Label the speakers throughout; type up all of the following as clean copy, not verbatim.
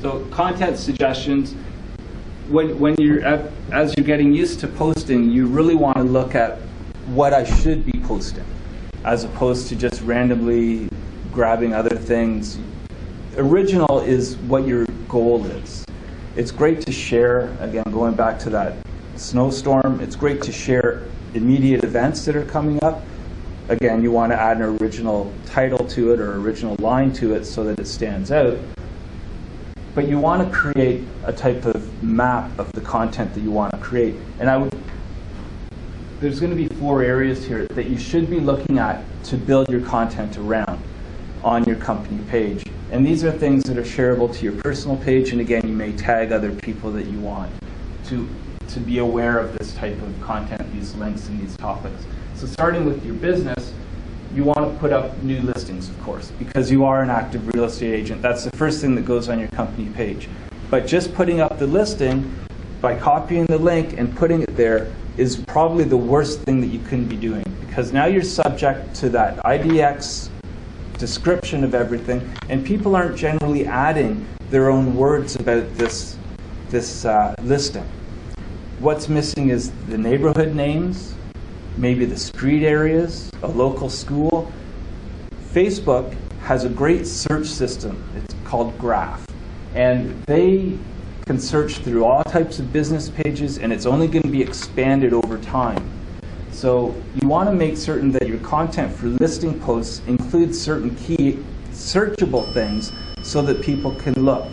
Speaker 1: So content suggestions, when you're as you're getting used to posting, you really want to look at what I should be posting, as opposed to just randomly grabbing other things. Original is what your goal is. It's great to share, again, going back to that snowstorm, it's great to share immediate events that are coming up. Again, you want to add an original title to it or original line to it so that it stands out. But you want to create a type of map of the content that you want to create. And there's going to be 4 areas here that you should be looking at to build your content around on your company page. And these are things that are shareable to your personal page, and again, you may tag other people that you want to be aware of this type of content, these links and these topics. So starting with your business, you want to put up new listings, of course, because you are an active real estate agent. That's the first thing that goes on your company page. But just putting up the listing by copying the link and putting it there is probably the worst thing that you can be doing, because now you're subject to that IDX description of everything, and people aren't generally adding their own words about this listing. What's missing is the neighborhood names, maybe the street areas, a local school. Facebook has a great search system. It's called Graph, and they can search through all types of business pages, and it's only going to be expanded over time. So you want to make certain that your content for listing posts includes certain key searchable things so that people can look.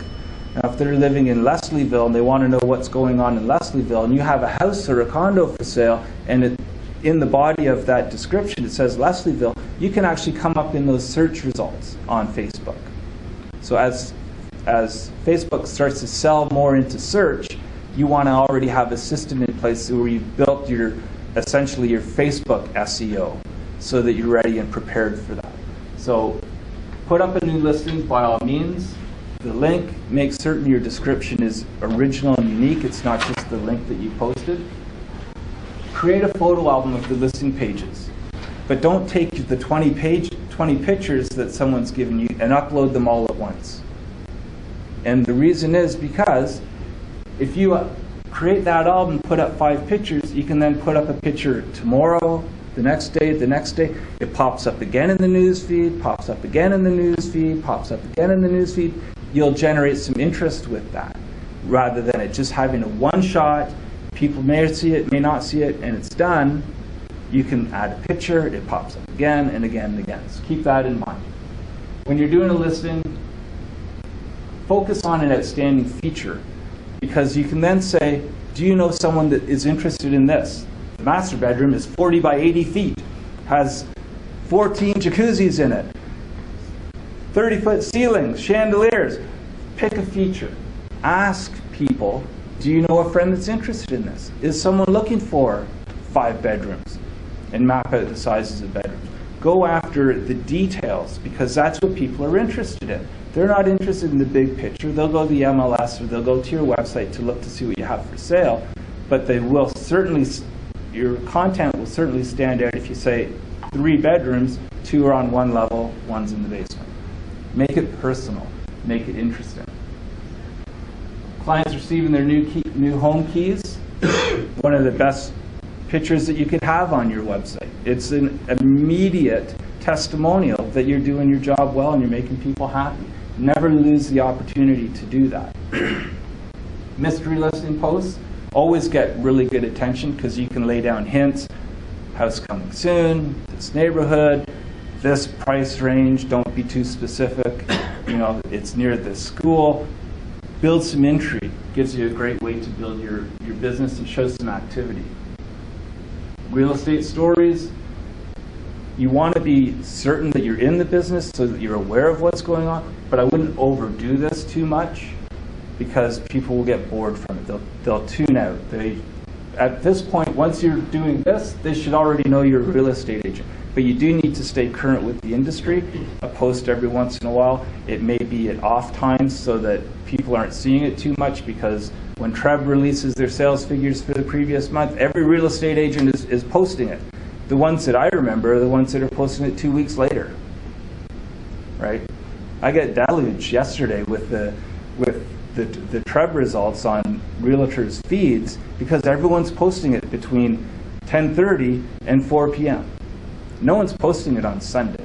Speaker 1: Now, if they're living in Leslieville and they want to know what's going on in Leslieville, and you have a house or a condo for sale, and in the body of that description it says Leslieville, you can actually come up in those search results on Facebook. So as Facebook starts to sell more into search, you want to already have a system in place where you've built essentially your Facebook SEO so that you're ready and prepared for that. So put up a new listing by all means. The link, make certain your description is original and unique. It's not just the link that you posted. Create a photo album of the listing pages, but don't take the 20 pictures that someone's given you and upload them all at once. And the reason is because if you create that album, put up 5 pictures, you can then put up a picture tomorrow, the next day, it pops up again in the news feed, pops up again in the news feed, pops up again in the news feed. You'll generate some interest with that, rather than it just having a one shot. People may see it, may not see it, and it's done. You can add a picture, it pops up again and again and again. So keep that in mind. When you're doing a listing, focus on an outstanding feature, because you can then say, do you know someone that is interested in this? The master bedroom is 40 by 80 feet, has 14 jacuzzis in it, 30-foot ceilings, chandeliers. Pick a feature. Ask people, do you know a friend that's interested in this? Is someone looking for 5 bedrooms? And map out the sizes of bedrooms. Go after the details, because that's what people are interested in. They're not interested in the big picture. They'll go to the MLS or they'll go to your website to look to see what you have for sale, but they will certainly, your content will certainly stand out if you say 3 bedrooms, 2 are on one level, 1's in the basement. Make it personal. Make it interesting. Clients receiving their new home keys, one of the best pictures that you could have on your website. It's an immediate testimonial that you're doing your job well and you're making people happy. Never lose the opportunity to do that. Mystery listing posts always get really good attention because you can lay down hints. House coming soon, this neighborhood, this price range, don't be too specific. You know, it's near this school. Build some intrigue. Gives you a great way to build your business and show some activity. Real estate stories. You want to be certain that you're in the business so that you're aware of what's going on, but I wouldn't overdo this too much because people will get bored from it. They'll tune out. At this point, once you're doing this, they should already know you're a real estate agent. But you do need to stay current with the industry. A post every once in a while. It may be at off times so that people aren't seeing it too much, because when Trev releases their sales figures for the previous month, every real estate agent is posting it. The ones that I remember are the ones that are posting it 2 weeks later. Right? I got deluged yesterday with the Treb results on realtors' feeds because everyone's posting it between 10:30 and 4 p.m. No one's posting it on Sunday.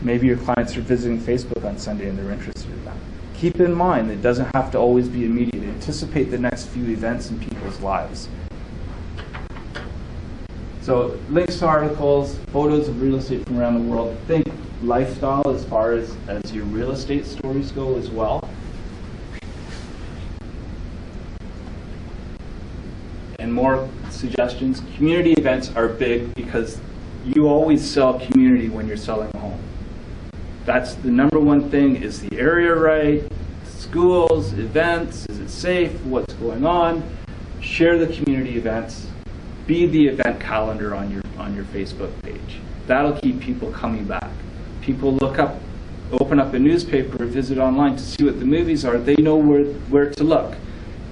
Speaker 1: Maybe your clients are visiting Facebook on Sunday and they're interested in that. Keep in mind, it doesn't have to always be immediate. Anticipate the next few events in people's lives. So links to articles, photos of real estate from around the world. Think lifestyle as far as your real estate stories go as well. And more suggestions. Community events are big because you always sell community when you're selling a home. That's the number one thing. Is the area right? Schools, events, is it safe? What's going on? Share the community events. Be the event calendar on your Facebook page. That'll keep people coming back. People open up a newspaper, visit online to see what the movies are. They know where to look.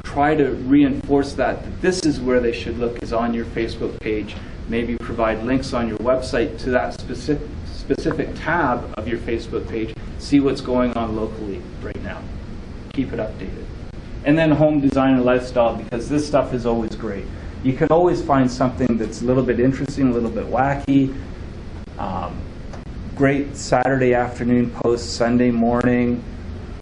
Speaker 1: Try to reinforce that this is where they should look, is on your Facebook page. Maybe provide links on your website to that specific tab of your Facebook page. See what's going on locally right now. Keep it updated. And then home design and lifestyle, because this stuff is always great. You can always find something that's a little bit interesting, a little bit wacky. Great Saturday afternoon post, Sunday morning.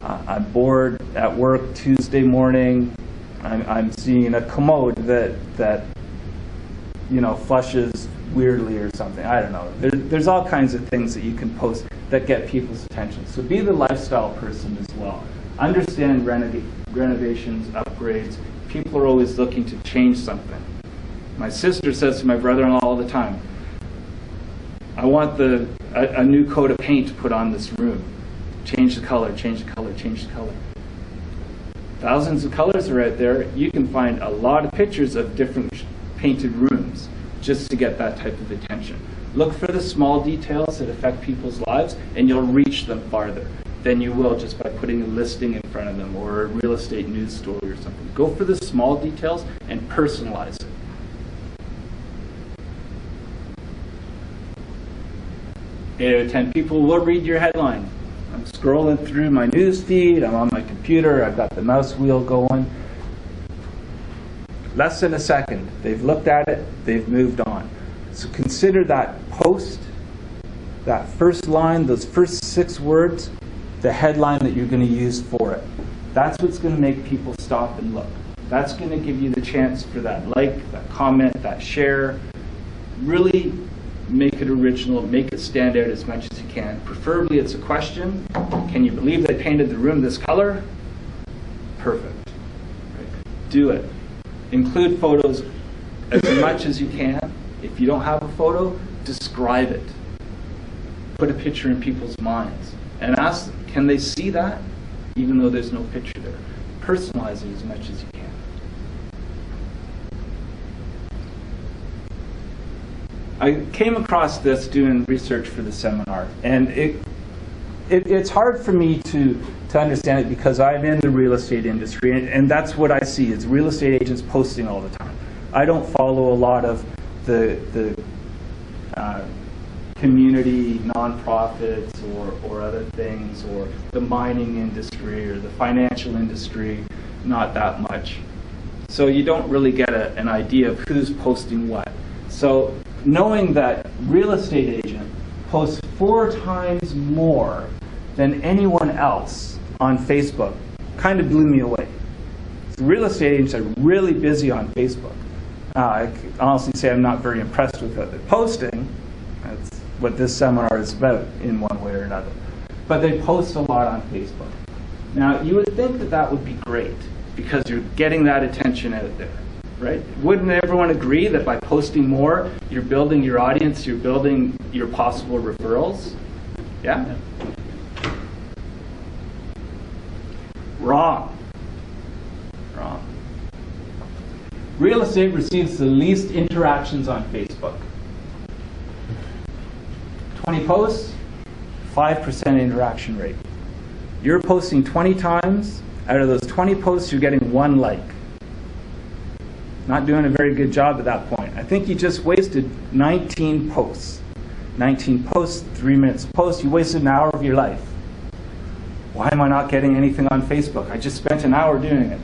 Speaker 1: I'm bored at work Tuesday morning. I'm seeing a commode that flushes weirdly or something. I don't know. There's all kinds of things that you can post that get people's attention. So be the lifestyle person as well. Understand renovations, upgrades. People are always looking to change something. My sister says to my brother-in-law all the time, I want a new coat of paint put on this room. Change the color, change the color, change the color. Thousands of colors are out there. You can find a lot of pictures of different painted rooms just to get that type of attention. Look for the small details that affect people's lives, and you'll reach them farther than you will just by putting a listing in front of them or a real estate news story or something. Go for the small details and personalize it. 8 out of 10 people will read your headline. I'm scrolling through my news feed, I'm on my computer, I've got the mouse wheel going. Less than a second. They've looked at it, they've moved on. So consider that post, that first line, those first 6 words, the headline that you're going to use for it. That's what's going to make people stop and look. That's going to give you the chance for that like, that comment, that share. Really make it original, make it stand out as much as you can. Preferably it's a question. Can you believe they painted the room this color? Perfect. Right. Do it. Include photos as much as you can. If you don't have a photo, describe it. Put a picture in people's minds. And ask them, can they see that? Even though there's no picture there. Personalize it as much as you can. I came across this doing research for the seminar, and it's hard for me to understand it because I'm in the real estate industry, and that's what I see is real estate agents posting all the time. I don't follow a lot of the community nonprofits or other things, or the mining industry or the financial industry, not that much. So you don't really get an idea of who's posting what. So knowing that real estate agent posts 4 times more than anyone else on Facebook kind of blew me away. So real estate agents are really busy on Facebook. I can honestly say I'm not very impressed with what they're posting. That's what this seminar is about in one way or another. But they post a lot on Facebook. Now, you would think that that would be great because you're getting that attention out there. Right? Wouldn't everyone agree that by posting more, you're building your audience, you're building your possible referrals? Yeah? Wrong. Wrong. Real estate receives the least interactions on Facebook. 20 posts, 5% interaction rate. You're posting 20 times. Out of those 20 posts, you're getting 1 like. Not doing a very good job at that point. I think you just wasted 19 posts. 19 posts, 3 minutes a post, you wasted an hour of your life. Why am I not getting anything on Facebook? I just spent an hour doing it.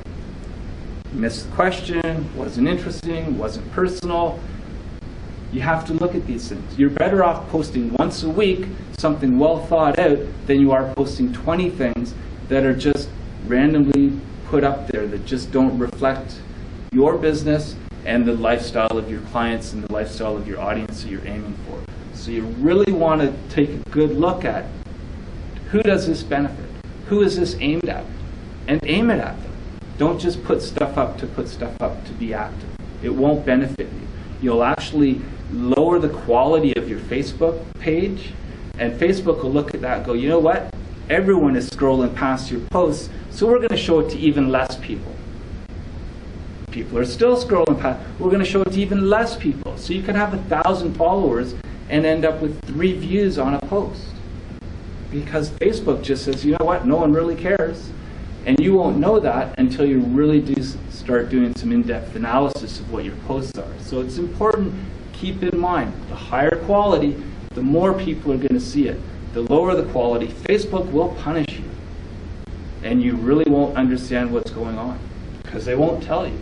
Speaker 1: Missed the question, wasn't interesting, wasn't personal. You have to look at these things. You're better off posting once a week, something well thought out, than you are posting 20 things that are just randomly put up there that just don't reflect your business and the lifestyle of your clients and the lifestyle of your audience that you're aiming for. So you really want to take a good look at who does this benefit? Who is this aimed at? And aim it at them. Don't just put stuff up to put stuff up to be active. It won't benefit you. You'll actually lower the quality of your Facebook page, and Facebook will look at that and go, you know what? Everyone is scrolling past your posts, so we're going to show it to even less people. People are still scrolling past. We're going to show it to even less people. So you can have 1,000 followers and end up with 3 views on a post. Because Facebook just says, you know what, no one really cares. And you won't know that until you really do start doing some in-depth analysis of what your posts are. So it's important, keep in mind, the higher quality, the more people are going to see it. The lower the quality, Facebook will punish you. And you really won't understand what's going on, because they won't tell you.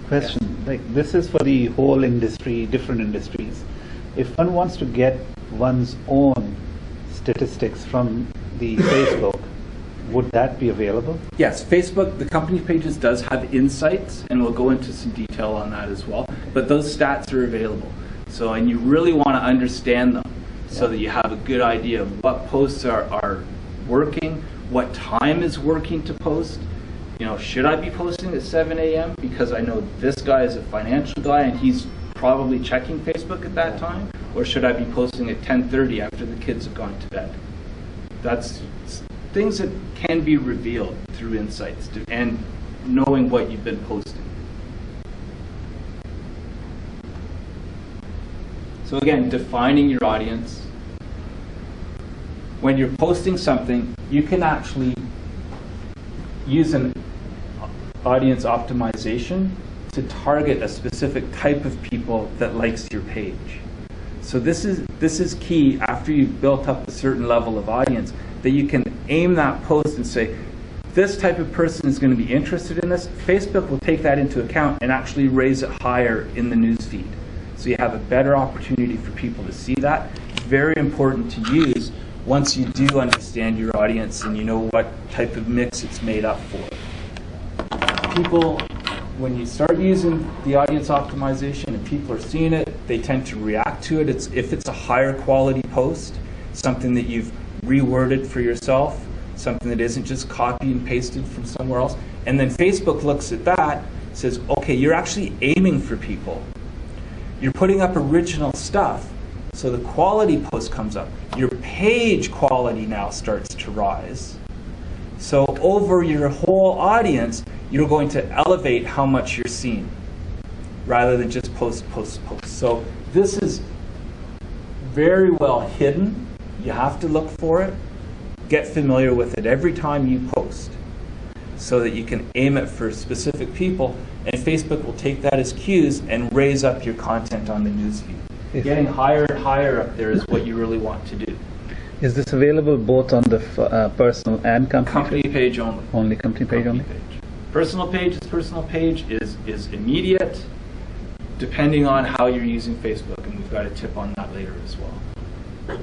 Speaker 2: Question, like this is for the whole industry, different industries. If one wants to get one's own statistics from the Facebook, would that be available?
Speaker 1: Yes, Facebook, the company pages does have insights, and we'll go into some detail on that as well. But those stats are available. So, and you really want to understand them so that you have a good idea of what posts are working, what time is working to post. You know, should I be posting at 7 a.m. because I know this guy is a financial guy and he's probably checking Facebook at that time? Or should I be posting at 10:30 after the kids have gone to bed? That's things that can be revealed through insights and knowing what you've been posting. So again, defining your audience. When you're posting something, you can actually use an audience optimization to target a specific type of people that likes your page. So this is key after you've built up a certain level of audience, that you can aim that post and say, this type of person is going to be interested in this. Facebook will take that into account and actually raise it higher in the news feed. So you have a better opportunity for people to see that. It's very important to use once you do understand your audience and you know what type of mix it's made up for. People, when you start using the audience optimization and people are seeing it, they tend to react to it. If it's a higher quality post, something that you've reworded for yourself, something that isn't just copy and pasted from somewhere else, and then Facebook looks at that, says, okay, you're actually aiming for people. You're putting up original stuff, so the quality post comes up. Your page quality now starts to rise. So over your whole audience, you're going to elevate how much you're seen, rather than just post, post, post. So this is very well hidden. You have to look for it. Get familiar with it every time you post, so that you can aim it for specific people, and Facebook will take that as cues and raise up your content on the newsfeed. Getting higher and higher up there is what you really want to do.
Speaker 2: Is this available both on the personal and
Speaker 1: company page only?
Speaker 2: Only company page only?
Speaker 1: Personal page is immediate, depending on how you're using Facebook, and we've got a tip on that later as well.